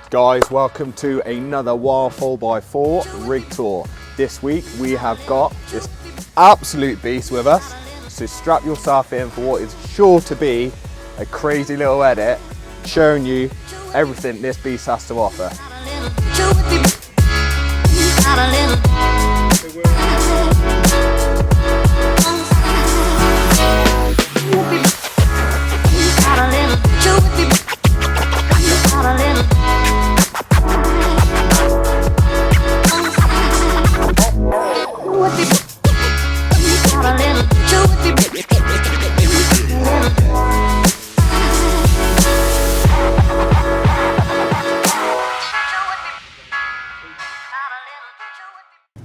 Guys, welcome to another Wild 4x4 rig tour. This week we have got this absolute beast with us, so strap yourself in for what is sure to be a crazy little edit showing you everything this beast has to offer.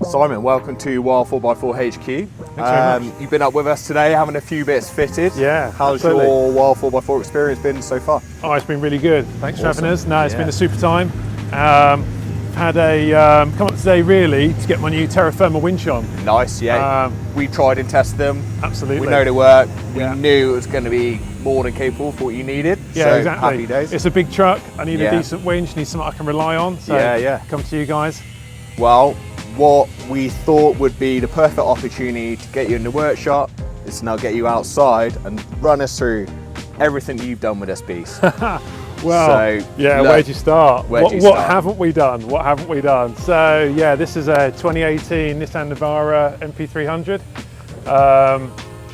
Simon, welcome to Wild 4x4 HQ. Thanks very much. You've been up with us today having a few bits fitted. Yeah, how's absolutely. your Wild 4x4 experience been so far? Oh, it's been really good. Thanks for having us. No, it's Yeah. been a super time. Had a come up today really to get my new Terra Firma winch on. Nice, yeah. We tried and tested them. Absolutely. We know they work. Yeah. We knew it was going to be more than capable for what you needed. Yeah, so exactly. Happy days. It's a big truck. I need Yeah. a decent winch. Need something I can rely on. So Yeah. come to you guys. Well, what we thought would be the perfect opportunity to get you in the workshop is to now get you outside and run us through everything you've done with this beast. Well, So, yeah, look, where'd you start? where'd you What start? haven't we done? What haven't we done? So yeah, this is a 2018 Nissan Navara MP300.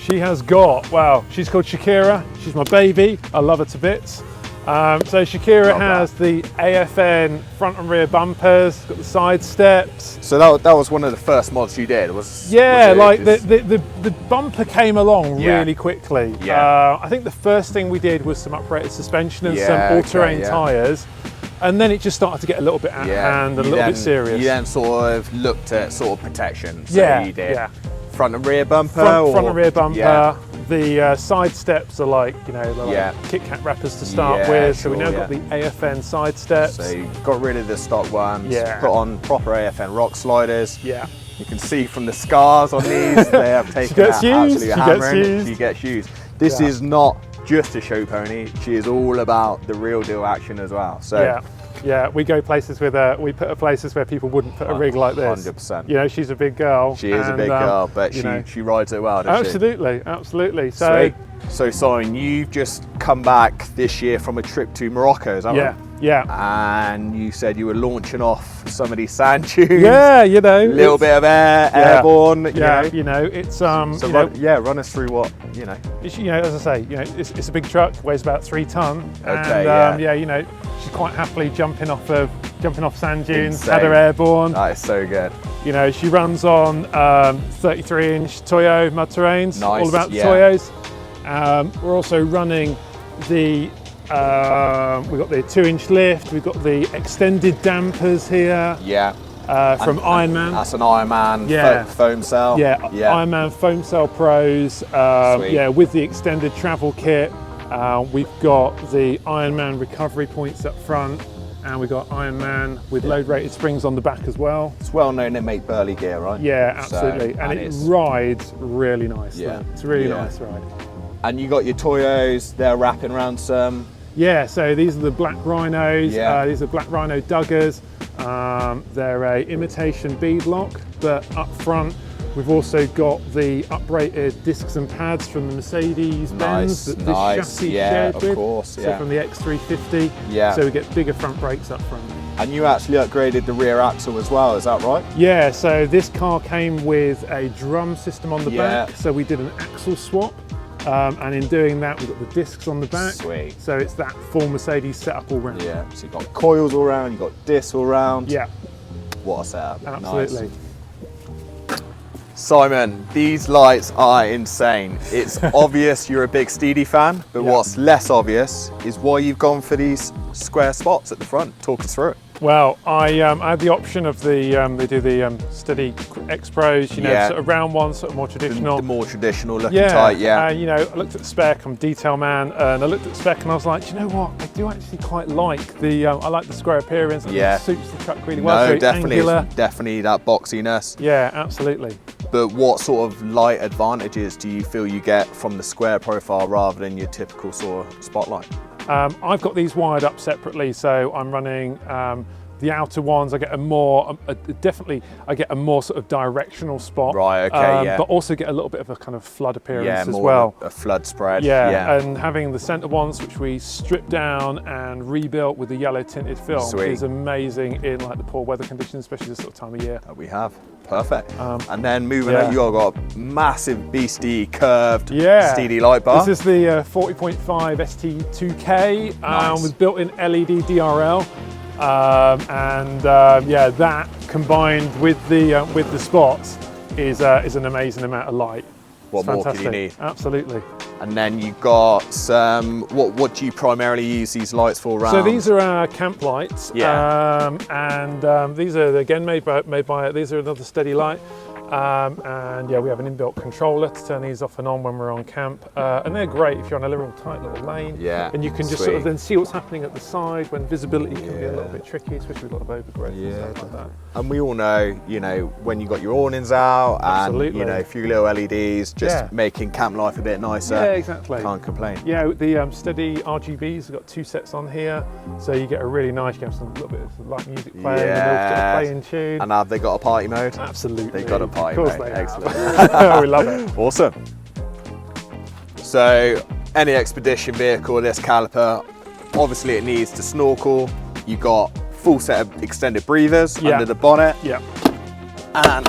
She has got, wow, she's called Shakira. She's my baby. I love her to bits. So Shakira Love has the AFN front and rear bumpers, got the side steps. So that was one of the first mods you did, Yeah, was it like just- the bumper came along Yeah. really quickly. Yeah. I think the first thing we did was some uprated suspension and Yeah, some all-terrain okay, yeah. tyres. And then it just started to get a little bit out of hand and a You little then- bit serious. You then sort of looked at sort of protection. So Yeah, you did yeah. front and rear bumper. Front and rear bumper. Yeah. The side steps are like, you know, they're like Yeah. Kit Kat wrappers to start Yeah, with. So we sure, now yeah. got the AFN side steps. So you got rid of the stock ones. Yeah. Put on proper AFN rock sliders. Yeah. You can see from the scars on these, they have taken gets that used, absolute she hammering. gets used. She gets used. This Yeah. is not just a show pony. She is all about the real deal action as well. So Yeah, we go places with we put her places where people wouldn't put a rig like this. 100%. You know, she's a big girl. she is a and, big girl, but you know, she rides it well, doesn't she? absolutely, absolutely. So Sweet. So Simon, you've just come back this year from a trip to Morocco, is that yeah, right? yeah, And you said you were launching off some of these sand dunes. yeah. You know, A little bit of airborne. Yeah, You know. you know, it's So you know, run us through what you know. it's, you know, as I say, you know, it's a big truck, weighs about 3 ton. Okay, and, yeah. you know, she's quite happily jumping off sand dunes. Insane. Had her airborne. That is so good. You know, she runs on 33-inch Toyo mud terrains. Nice, All about the yeah. Toyos. We're also running the we've got the 2-inch lift. We've got the extended dampers here Yeah. from Ironman. That's an Ironman Yeah. foam cell. Yeah, Ironman Foam Cell Pros. Sweet. Yeah, with the extended travel kit. We've got the Ironman recovery points up front, and we've got Ironman with load-rated springs on the back as well. It's well known they make burley gear, right? Yeah, So, absolutely, and it it's- rides really nicely. Yeah, It's a really yeah. nice ride. And you got your Toyos. They're wrapping around some. Yeah, so these are the Black Rhinos. Yeah. These are Black Rhino Duggers. They're a imitation beadlock, but up front we've also got the uprated discs and pads from the Mercedes-Benz Nice, that this nice. chassis Yeah, shared of with. course, So yeah. from the X350. Yeah. So we get bigger front brakes up front. And you actually upgraded the rear axle as well. Is that right? Yeah, so this car came with a drum system on the Yeah. back. So we did an axle swap. And in doing that, we've got the discs on the back. Sweet. So it's that full Mercedes setup all round. Yeah. So you've got coils all around. You've got discs all around. Yeah, What a setup. absolutely. Nice. Simon, these lights are insane. It's obvious you're a big Steedy fan, but Yeah. what's less obvious is why you've gone for these square spots at the front. Talk us through it. Well, I had the option of the they do the Steady X Pros, you know, Yeah. sort of round ones, sort of more The traditional. more traditional looking type, yeah. You know, I looked at the spec. I'm a detail man, and I looked at the spec, and I was like, you know what? I do actually quite like the. I like the square appearance. I think Yeah. it suits the truck really well. No, Very definitely, angular. it's definitely that boxiness. Yeah, absolutely. But what sort of light advantages do you feel you get from the square profile rather than your typical sort of Spotlight? I've got these wired up separately, so I'm running the outer ones. I get a more, definitely, I get a more sort of directional spot. Right, okay, yeah. But also get a little bit of a kind of flood appearance as more well. A flood spread. Yeah, and having the center ones, which we stripped down and rebuilt with the yellow tinted film, Sweet. is amazing in like the poor weather conditions, especially this sort of time of year. We have. Perfect. And then moving yeah. on, you've got a massive beastie curved steely light bar. This is the 40.5 ST2K with built-in LED DRL. Yeah, that combined with the spots is an amazing amount of light. What more can you need? Absolutely. And then you've got some, what do you primarily use these lights for around? So these are our camp lights. Yeah. These are again made by these are another steady light. And yeah, we have an inbuilt controller to turn these off and on when we're on camp. And they're great if you're on a little tight little lane. Yeah. And you can just sort of then see what's happening at the side when visibility can be a little bit tricky, especially with a lot of overgrowth and stuff like that. And we all know, you know, when you got your awnings out and, you know, a few little LEDs, just making camp life a bit nicer. Yeah, exactly. Can't complain. Yeah, the steady RGBs, we've got 2 sets on here. So you get a really nice, you have some little bit of light music playing, and they'll play in tune. And have they got a party mode? Absolutely. They've got a party mode. Excellent. We love it. Awesome. So any expedition vehicle, this caliper, obviously it needs to snorkel. You've got full set of extended breathers under the bonnet. Yeah. And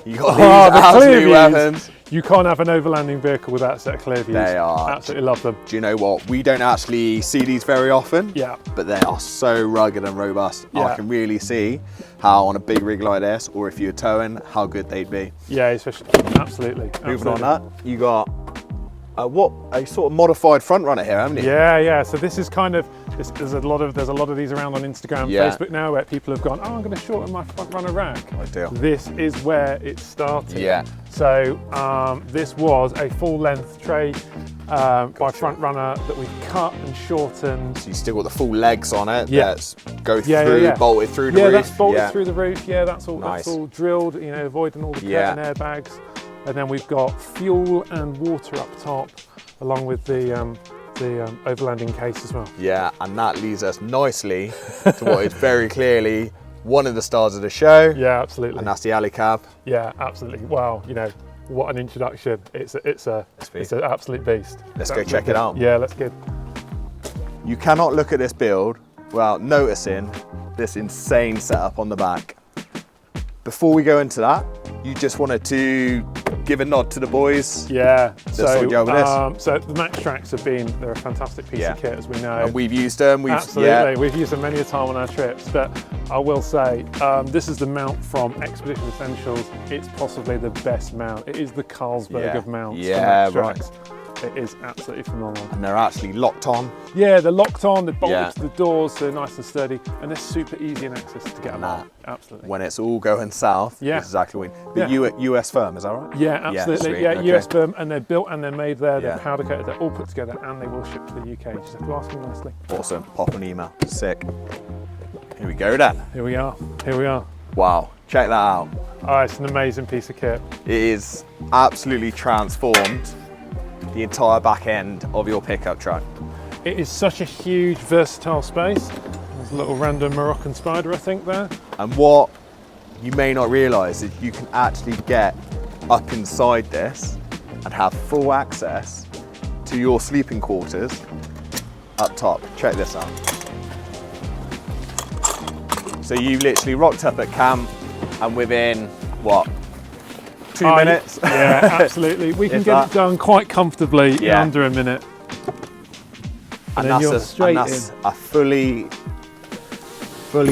you got these absolute weapons. You can't have an overlanding vehicle without a set of clear views. They are. Absolutely love them. Do you know what? We don't actually see these very often. Yeah. But they are so rugged and robust. Yeah. I can really see how on a big rig like this, or if you're towing, how good they'd be. Yeah, especially. Absolutely. Moving on that, you got a sort of modified front runner here, haven't you? Yeah, yeah. So this is kind of there's a lot of these around on Instagram, Facebook now, where people have gone, oh, I'm going to shorten my front runner rack. Ideal. This is where it started. Yeah. So this was a full length tray by front runner that we've cut and shortened. So you still got the full legs on it. Yeah. That's bolted through the roof. Yeah, that's bolted through the roof. Yeah, that's all. Nice. That's all drilled. You know, avoiding all the curtain airbags. And then we've got fuel and water up top, along with the overlanding case as well. Yeah, and that leads us nicely to what is very clearly one of the stars of the show. Yeah, absolutely. And that's the alley cab. Yeah, absolutely. Wow, you know, what an introduction. It's an absolute beast. Let's go check it out. Yeah, let's go. You cannot look at this build without noticing this insane setup on the back. Before we go into that, you just wanted to give a nod to the boys. Yeah. So the Max Tracks they're a fantastic piece of kit, as we know. And we've used them. Absolutely. We've used them many a time on our trips. But I will say, this is the mount from Expedition Essentials. It's possibly the best mount. It is the Carlsberg of mounts. Yeah, for right. Max Tracks. It is absolutely phenomenal. And they're actually locked on. Yeah, they're locked on, they're bolted to the doors, so they're nice and sturdy, and they're super easy in access to get them on. Absolutely. When it's all going south, that's exactly what the US firm, is that right? Yeah, absolutely. Yeah, okay. US firm, and they're built and they're made there, they're powder coated, they're all put together, and they will ship to the UK. You just have to ask them nicely. Awesome. Pop an email. Sick. Here we go then. Here we are. Here we are. Wow. Check that out. Oh, it's an amazing piece of kit. It is absolutely transformed the entire back end of your pickup truck. It is such a huge, versatile space. There's a little random Moroccan spider, I think, there. And what you may not realise is you can actually get up inside this and have full access to your sleeping quarters up top. Check this out. So you literally rocked up at camp, and within, what, 2 minutes? Yeah, absolutely. We can get it done quite comfortably in under a minute. And then you're straight in. A fully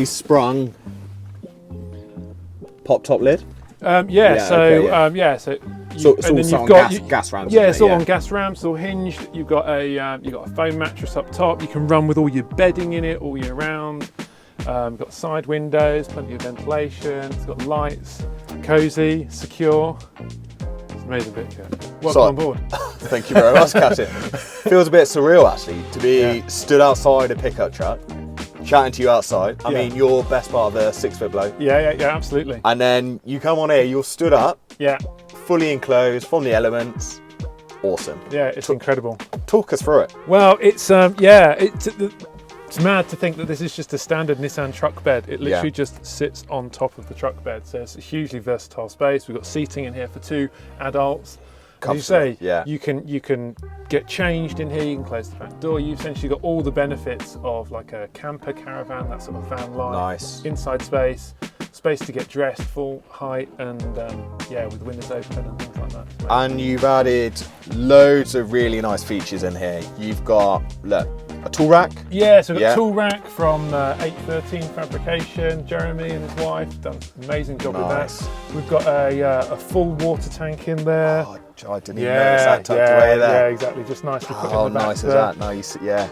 sprung pop top lid. So it's all on gas rams. Yeah, it's all on gas rams. It's all hinged. You've got a foam mattress up top. You can run with all your bedding in it all year round. You've got side windows, plenty of ventilation. It's got lights, cozy, secure. It's an amazing bit, kit. Welcome on board. Thank you very much, Captain. Feels a bit surreal actually to be stood outside a pickup truck chatting to you outside. I Yeah. mean, you're best part of a 6 foot bloke. Yeah, absolutely. And then you come on here, you're stood up, Yeah, fully enclosed from the elements. Awesome. yeah, it's incredible. Talk us through it. Well, it's mad to think that this is just a standard Nissan truck bed. It literally just sits on top of the truck bed. So it's a hugely versatile space. We've got seating in here for 2 adults. As you say, you can get changed in here, you can close the back door. You've essentially got all the benefits of like a camper caravan, that sort of van life. Nice. Inside space to get dressed, full height, and with windows open and things like that. And you've added loads of really nice features in here. You've got, look, a tool rack. Yeah, so we've got a tool rack from 813 Fabrication. Jeremy and his wife done an amazing job with that. We've got a full water tank in there. Oh, I didn't even notice that tucked away there. Yeah, exactly. Just nicely put in the back. How nice is that? Nice, yeah.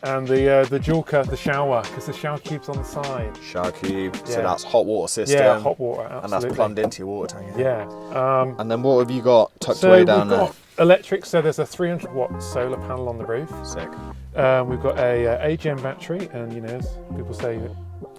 And the Julka, the shower, because the shower cube's on the side. Shower cube. So that's hot water system. Yeah, hot water, absolutely. And that's plumbed into your water tank. Yeah. And then what have you got tucked away down there? Electric, so there's a 300 watt solar panel on the roof. Sick. We've got a AGM battery, and as people say,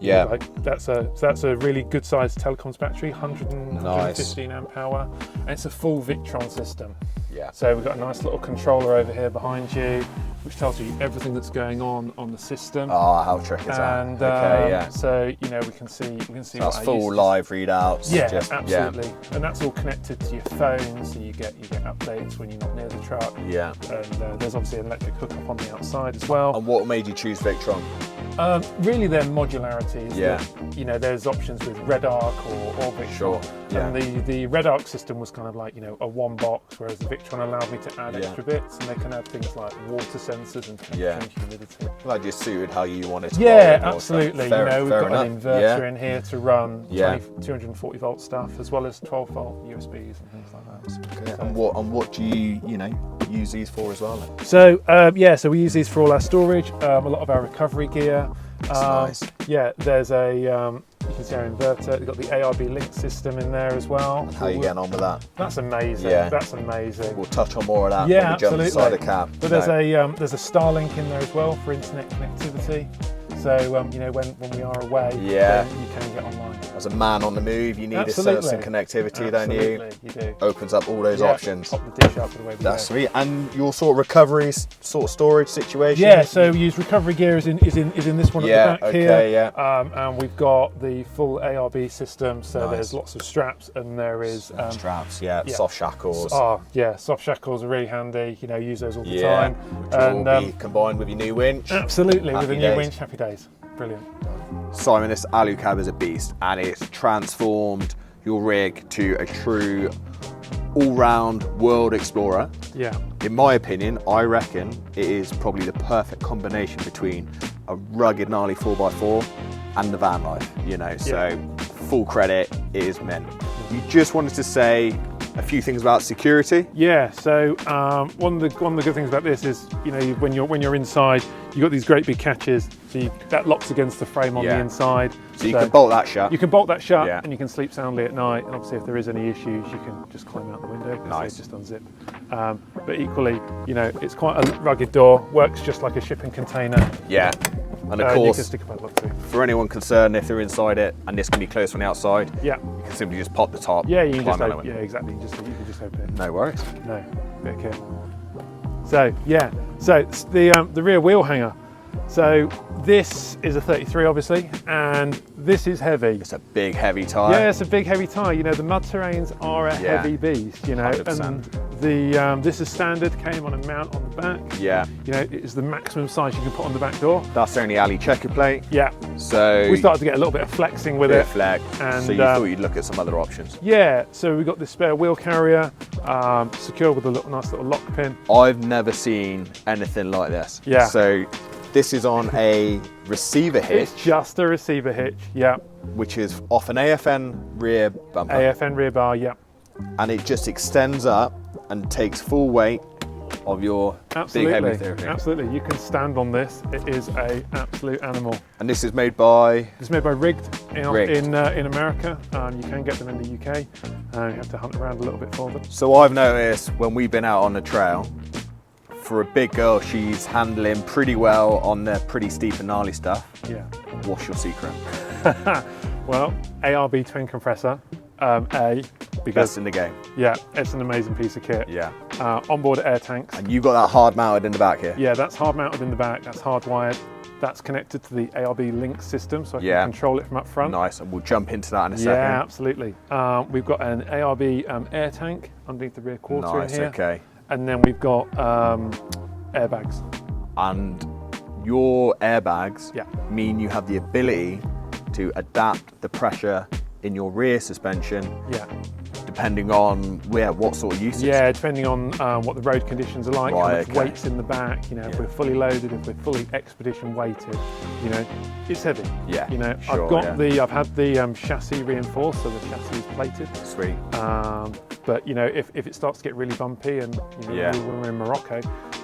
that's a really good sized telecoms battery, 115 amp hour, and it's a full Victron system. Yeah. So we've got a nice little controller over here behind you, which tells you everything that's going on the system. Oh, how tricky is that? And so we can see So that's full live readouts. Yeah, absolutely. Yeah. And that's all connected to your phone, so you get updates when you're not near the truck. Yeah. And there's obviously an electric hookup on the outside as well. And what made you choose Victron? Really, their modularity. There's options with Red Arc or Victron. Sure. Yeah. And the Red Arc system was kind of like a one box, whereas the Victron allowed me to add extra bits, and they can add things like water sensors and temperature and humidity. Well, that just suited how you wanted to. Yeah, absolutely. We've got enough. an inverter in here to run 240 volt stuff, as well as 12 volt USBs and things like that. Okay. So. And what do you use these for as well? Then? So we use these for all our storage, a lot of our recovery gear. That's nice. Yeah, there's you can see our inverter. We've got the ARB link system in there as well. And how are you getting on with that? That's amazing. Yeah. That's amazing. We'll touch on more of that when we jump inside the cab. But there's a Starlink in there as well for internet connectivity. So when we are away, then you can get online. As a man on the move, you need some connectivity, don't you? You do. Opens up all those options. Pop the dish up and away we go. That's sweet. And your sort of recovery sort of storage situation? Yeah, so we use recovery gear is in this one at the back here. Yeah. And we've got the full ARB system, so there's lots of straps, and there is straps, soft shackles. Oh yeah, soft shackles are really handy. Use those all the time. And will be combined with your new winch. Absolutely, with a new winch. Happy days. Brilliant. Simon, this Alu cab is a beast, and it's transformed your rig to a true all-round world explorer. Yeah. In my opinion, I reckon it is probably the perfect combination between a rugged, gnarly 4x4 and the van life. So full credit, it is meant. You just wanted to say a few things about security. Yeah. So one of the good things about this is when you're inside, you've got these great big catches, so that locks against the frame on the inside. So you can bolt that shut. You can bolt that shut, and you can sleep soundly at night. And obviously, if there is any issues, you can just climb out the window. Nice. Just unzip. But equally, it's quite a rugged door. Works just like a shipping container. Yeah. And of course, you can stick a padlock through. For anyone concerned, if they're inside it and this can be closed from the outside, you can simply just pop the top. Yeah, you can just open. Yeah, exactly. You can just open it. No worries. No, bit of kit. So the rear wheel hanger. So this is a 33, obviously, and this is heavy. It's a big, heavy tyre. Yeah, it's a big, heavy tyre. The mud terrains are a heavy beast. 100%. And this is standard. Came on a mount on the back. Yeah. It is the maximum size you can put on the back door. That's only Ali checker plate. Yeah. So we started to get a little bit of flexing with it. Flex. And so you thought you'd look at some other options. Yeah. So we got this spare wheel carrier, secured with a nice little lock pin. I've never seen anything like this. Yeah. So this is on a receiver hitch. It's just a receiver hitch, yeah. Which is off an AFN rear bumper. AFN rear bar, yeah. And it just extends up and takes full weight of your big heavy theory. Absolutely, you can stand on this. It is an absolute animal. And this is made by? It's made by Rigged in America. You can get them in the UK. You have to hunt around a little bit for them. So I've noticed when we've been out on the trail, for a big girl, she's handling pretty well on the pretty steep and gnarly stuff. Yeah. What's your secret? Well, ARB twin compressor, because Best in the game. yeah, it's an amazing piece of kit. Yeah. Onboard air tanks. And you've got that hard mounted in the back here. Yeah, that's hard mounted in the back, that's hardwired. That's connected to the ARB Link system, so I can control it from up front. Nice, and we'll jump into that in a second. Yeah, absolutely. We've got an ARB air tank underneath the rear quarter in here. Okay. And then we've got airbags. And your airbags Yeah. mean you have the ability to adapt the pressure in your rear suspension Yeah. depending on what sort of usage. Yeah, depending on what the road conditions are like, how Right, much weight's in the back, you know, if we're fully loaded, if we're fully expedition weighted, you know, it's heavy. Yeah, You know, sure, I've had the chassis reinforced, so the chassis is plated. Sweet. But you know, if it starts to get really bumpy, and you know, Yeah. when we're in Morocco,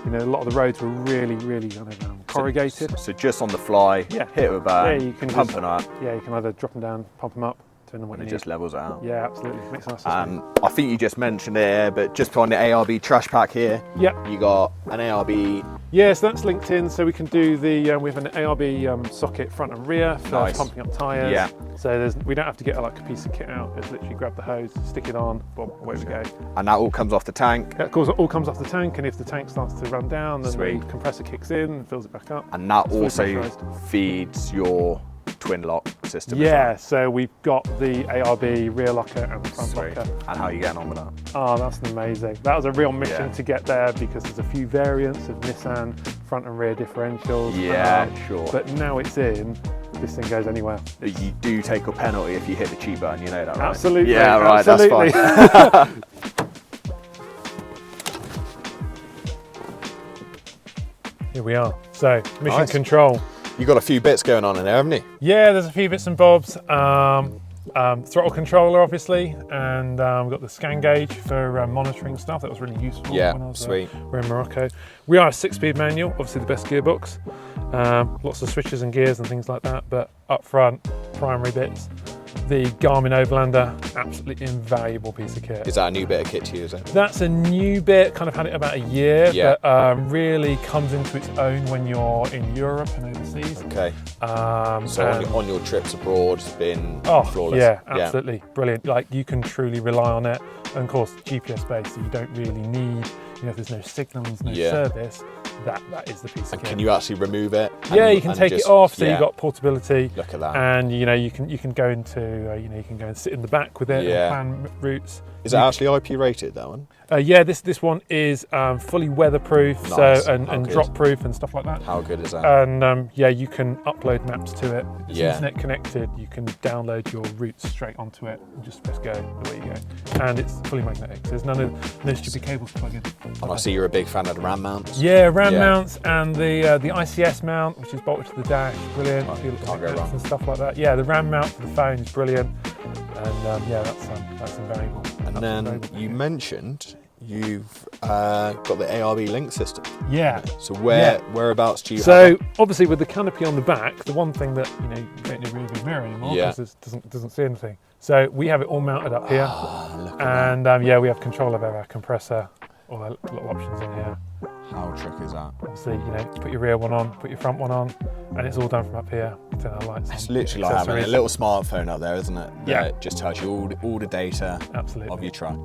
you know, a lot of the roads were really kind of corrugated. So just on the fly, Yeah. hit it with a bag, Yeah, you can pump just- it up, Yeah, you can either drop them down, pump them up, depending on what and you it just need. levels it out. Yeah, absolutely. Makes a nice And I think you just mentioned it, but just on the ARB trash pack here, Yeah. you got an ARB. Yeah, so that's linked in, so we can do the, we have an ARB socket front and rear for Nice. pumping up tyres. Yeah. So we don't have to get like a piece of kit out, it's literally grab the hose, stick it on, boom, away we go. And that all comes off the tank. Of course, it all comes off the tank, and if the tank starts to run down, then Sweet. the compressor kicks in and fills it back up. And that It's fully also pressurised. feeds your twin lock system. as Yeah, well. so we've got the ARB rear locker and the front Sweet. locker. And how are you getting on with that? Oh, that's amazing. That was a real mission Yeah. to get there, because there's a few variants of Nissan front and rear differentials. Yeah, sure. But now it's in, this thing goes anywhere. But you do take a penalty if you hit the cheat button, you know that, right? Absolutely. Yeah, right, absolutely. that's fine. Here we are. So, mission Nice. control. You got a few bits going on in there, haven't you? Yeah, there's a few bits and bobs. Throttle controller, obviously, and we've got the scan gauge for monitoring stuff. That was really useful Yeah, when I was sweet. we're in Morocco. We are a 6-speed manual, obviously the best gearbox. Lots of switches and gears and things like that, but up front, primary bits. The Garmin Overlander, absolutely invaluable piece of kit. Is that a new bit of kit to use? That's a new bit, kind of had it about a year, Yeah. but really comes into its own when you're in Europe and overseas. Okay. So And- on your trips abroad, it's been Oh, flawless. yeah, absolutely. Brilliant. Like, you can truly rely on it. And of course, GPS based, so you don't really need, you know, if there's no signals, no Yeah. service, that is the piece of And kit. can you actually remove it? Yeah, and- you can and take just- it off, so yeah. you've got portability. Look at that. And you know, you can go into, you know, you can go and sit in the back with it Yeah. and plan routes. Is it actually IP rated, that one? Yeah, this one is fully weatherproof, Nice. so and How good. drop proof and stuff like that. How good is that? And yeah, you can upload maps to it. It's Yeah. internet connected. You can download your routes straight onto it and just press go, away you go. And it's fully magnetic. So there's no stupid cables to plug in. And I see you're a big fan of the RAM mounts. Yeah, RAM Yeah. mounts and the ICS mount, which is bolted to the dash, brilliant. Can't- A few little can't go magnets wrong. and stuff like that. Yeah, the RAM mount for the phone is brilliant. And yeah, that's invaluable. And That's then invaluable. you mentioned you've got the ARB Link system. Yeah. So whereabouts do you So have obviously with the canopy on the back, the one thing that you don't need a rear view mirror anymore Yeah. because it doesn't see anything. So we have it all mounted up here, look at and yeah, we have control of our compressor, all the little options in here. that. How trick is that? Obviously, you know, put your rear one on, put your front one on, and it's all done from up here. You turn our lights on. It's literally like having a accessories. little smartphone up there, isn't it? Yeah. That just tells you all the data Absolutely. of your truck.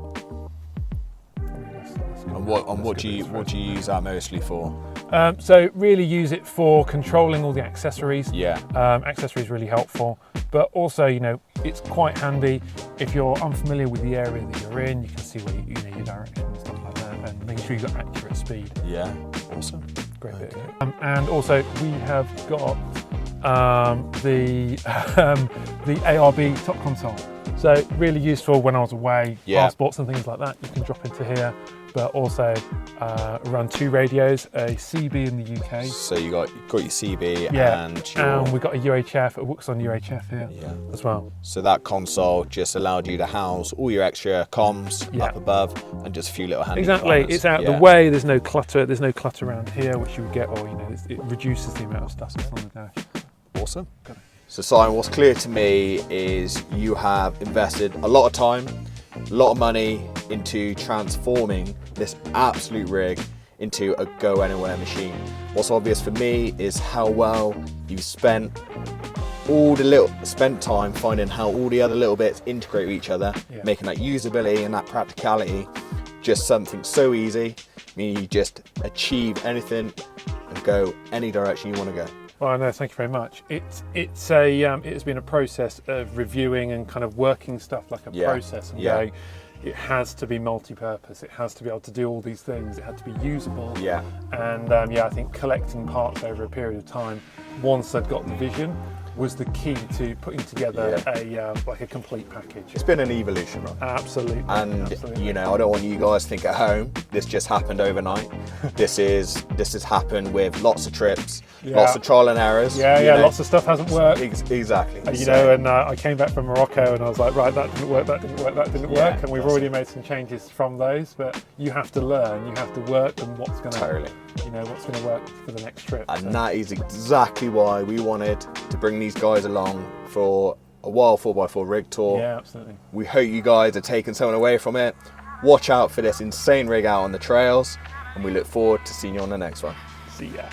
That's good. And what That's do you good. what do you use that mostly for? So really use it for controlling all the accessories. Yeah. Accessories really helpful, but also, you know, it's quite handy if you're unfamiliar with the area that you're in. You can see where you know your direction and stuff like that, and making sure you've got accurate speed. Yeah. Awesome. Great bit. Okay. And also we have got the ARB top console. So really useful when I was away, Yeah. passports and things like that. You can drop into here, but also run 2 radios, a CB in the UK. So you got your CB Yeah, and your and we've got a UHF, a Wuxon UHF here yeah. as well. So that console just allowed you to house all your extra comms Yeah. up above and just a few little handy Exactly, planners. it's out of Yeah. the way. There's no clutter around here, which you would get, or you know, it reduces the amount of stuff that's on the dash. Awesome. So Simon, what's clear to me is you have invested a lot of time, a lot of money into transforming this absolute rig into a go anywhere machine. What's obvious for me is how well you've spent time finding how all the other little bits integrate with each other, making that usability and that practicality just something so easy. I mean, you just achieve anything and go any direction you want to go. Well, no, thank you very much. It has been a process of reviewing and kind of working stuff like a process and going, it has to be multi-purpose, it has to be able to do all these things, it had to be usable. And I think collecting parts over a period of time, once I'd got the vision, was the key to putting together a complete package. It's been an evolution, right? Absolutely. And you know, I don't want you guys to think at home this just happened overnight. This has happened with lots of trips, lots of trial and errors. Lots of stuff hasn't worked. Exactly. You know, and I came back from Morocco and I was like, right, that didn't work, that didn't work, that didn't work, and we've already made some changes from those. But you have to learn, you have to work, and what's going to what's going to work for the next trip. And that is exactly why we wanted to bring these guys along for a Wild 4x4 rig tour. Yeah, absolutely. We hope you guys are taking something away from it. Watch out for this insane rig out on the trails, and we look forward to seeing you on the next one. See ya.